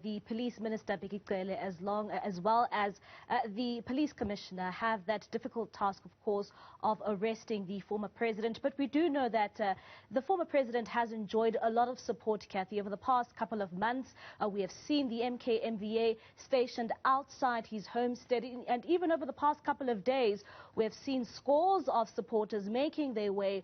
the police minister, Bheki, as well as the police commissioner have that difficult task, of course, of arresting the former president. But we do know that the former president has enjoyed a lot of support, Kathy, over the past couple of months. We have seen the MKMVA stationed outside his homestead, and even over the past couple of days, we have seen scores of supporters making their way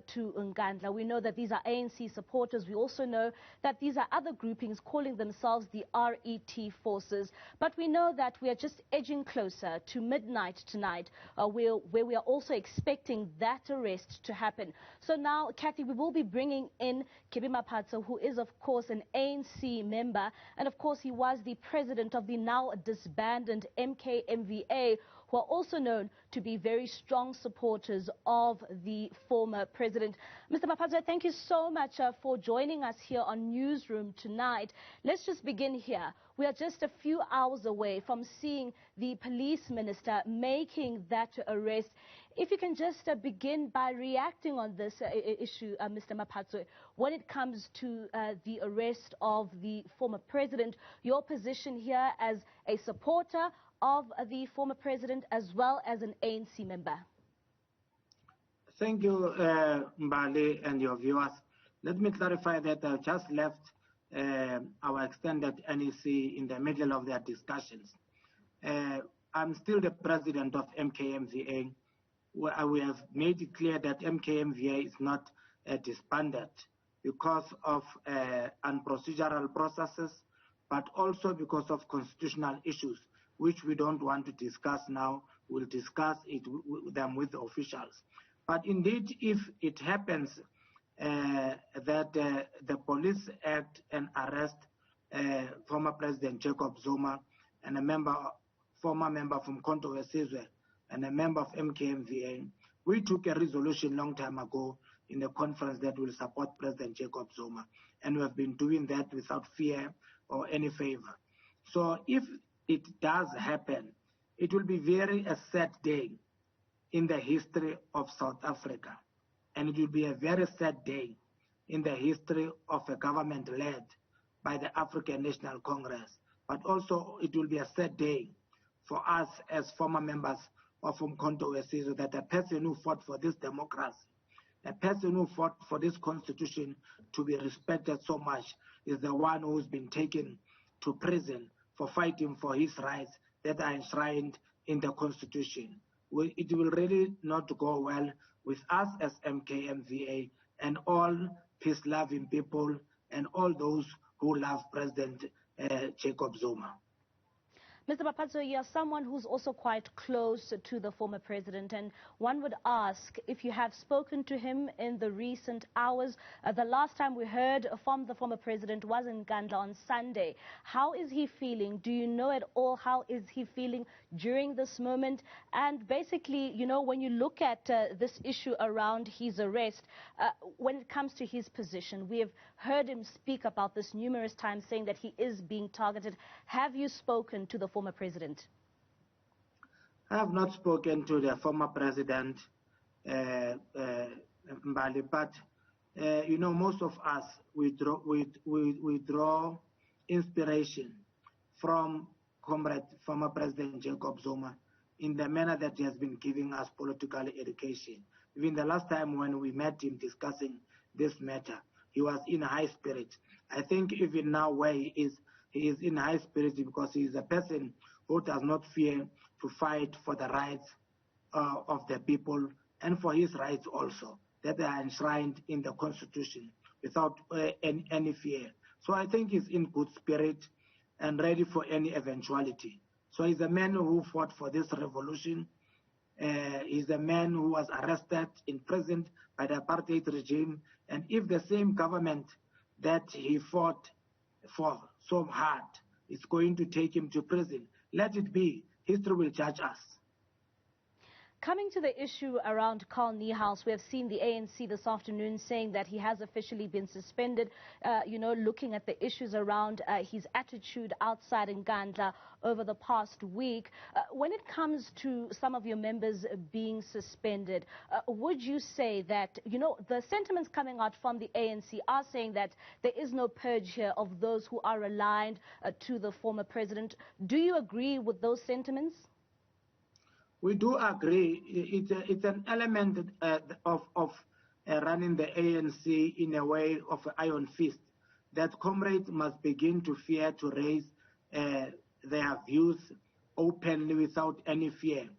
to Nkandla. We know that these are ANC supporters. We also know that these are other groupings calling themselves the RET forces. But we know that we are just edging closer to midnight tonight, where we are also expecting that arrest to happen. So now, Kathy, we will be bringing in Kebby Maphatsoe, who is, of course, an ANC member. And, of course, he was the president of the now-disbanded MKMVA, who are also known to be very strong supporters of the former president. Mr. Maphatsoe, thank you so much for joining us here on Newsroom tonight. Let's just begin here. We are just a few hours away from seeing the police minister making that arrest. If you can just begin by reacting on this issue, Mr. Maphatsoe, when it comes to the arrest of the former president, your position here as a supporter of the former president as well as an ANC member. Thank you, Mbali, and your viewers. Let me clarify that I just left our extended NEC in the middle of their discussions. I'm still the president of MKMVA. We have made it clear that MKMVA is not disbanded because of unprocedural processes, but also because of constitutional issues, which we don't want to discuss now. We'll discuss them with the officials. But indeed, if it happens that the police act and arrest former President Jacob Zuma and former member from Konto Wesizwe and a member of MKMVA, we took a resolution long time ago in the conference that will support President Jacob Zuma, and we have been doing that without fear or any favor. So if it does happen, it will be a sad day in the history of South Africa, and it will be a very sad day in the history of a government led by the African National Congress. But also it will be a sad day for us as former members of Umkhonto Wesizwe, that a person who fought for this democracy, a person who fought for this constitution to be respected so much, is the one who's been taken to prison for fighting for his rights that are enshrined in the constitution. It will really not go well with us as MKMVA and all peace-loving people and all those who love President Jacob Zuma. Mr. Maphatsoe, you are someone who's also quite close to the former president, and one would ask if you have spoken to him in the recent hours. The last time we heard from the former president was in Nkandla on Sunday. How is he feeling? Do you know at all how is he feeling during this moment? And basically, you know, when you look at this issue around his arrest, when it comes to his position, we have heard him speak about this numerous times, saying that he is being targeted. Have you spoken to the former president? I have not spoken to the former president, Mbali, but you know, most of us, we draw inspiration from former President Jacob Zuma in the manner that he has been giving us political education. Even the last time when we met him discussing this matter, he was in high spirits. I think even now where he is in high spirits because he is a person who does not fear to fight for the rights of the people and for his rights also, that are enshrined in the Constitution without any fear. So I think he's in good spirit and ready for any eventuality. So he's a man who fought for this revolution. He's a man who was arrested, imprisoned by the apartheid regime. And if the same government that he fought for so hard is going to take him to prison, let it be. History will judge us. Coming to the issue around Carl Niehaus, we have seen the ANC this afternoon saying that he has officially been suspended, looking at the issues around his attitude outside Nkandla over the past week. When it comes to some of your members being suspended, would you say that, the sentiments coming out from the ANC are saying that there is no purge here of those who are aligned to the former president? Do you agree with those sentiments? We do agree. It's an element of running the ANC in a way of an iron fist, that comrades must begin to fear to raise their views openly without any fear.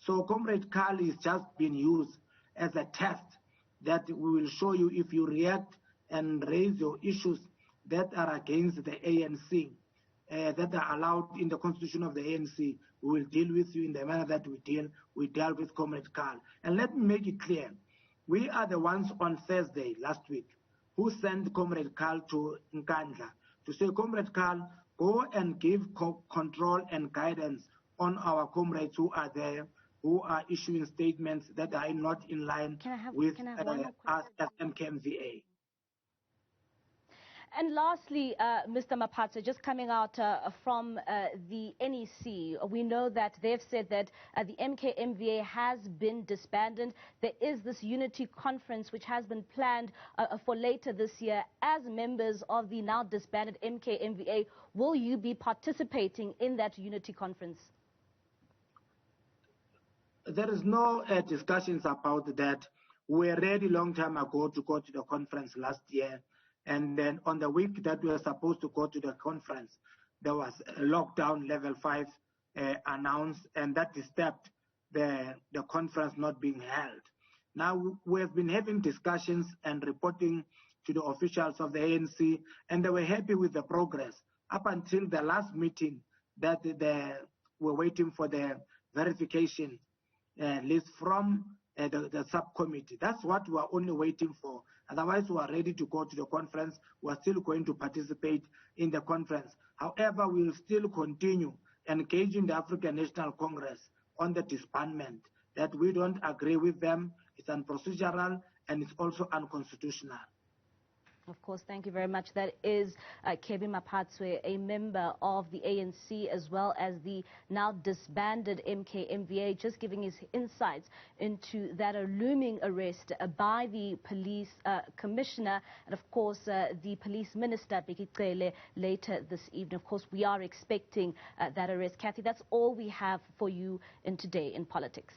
So Comrade Carl is just being used as a test that we will show you if you react and raise your issues that are against the ANC, that are allowed in the constitution of the ANC. We will deal with you in the manner that we dealt with Comrade Carl. And let me make it clear, we are the ones on Thursday last week who sent Comrade Carl to Nkandla to say, Comrade Carl, go and give control and guidance on our comrades who are there, who are issuing statements that are not in line with us as MKMVA. And lastly, Mr. Maphatsoe, just coming out from the NEC, we know that they've said that the MKMVA has been disbanded. There is this unity conference which has been planned for later this year. As members of the now disbanded MKMVA, will you be participating in that unity conference? There is no discussions about that. We were ready long time ago to go to the conference last year. And then on the week that we were supposed to go to the conference, there was a lockdown level 5 announced, and that disturbed the conference not being held. Now, we have been having discussions and reporting to the officials of the ANC, and they were happy with the progress up until the last meeting that they were waiting for the verification list from the subcommittee. That's what we are only waiting for. Otherwise, we are ready to go to the conference. We are still going to participate in the conference. However, we will still continue engaging the African National Congress on the disbandment, that we don't agree with them. It's unprocedural and it's also unconstitutional. Of course, thank you very much. That is Kebby Maphatsoe, a member of the ANC as well as the now disbanded MKMVA, just giving his insights into that looming arrest by the police commissioner and, of course, the police minister, later this evening. Of course, we are expecting that arrest. Kathy, that's all we have for you in Today in Politics.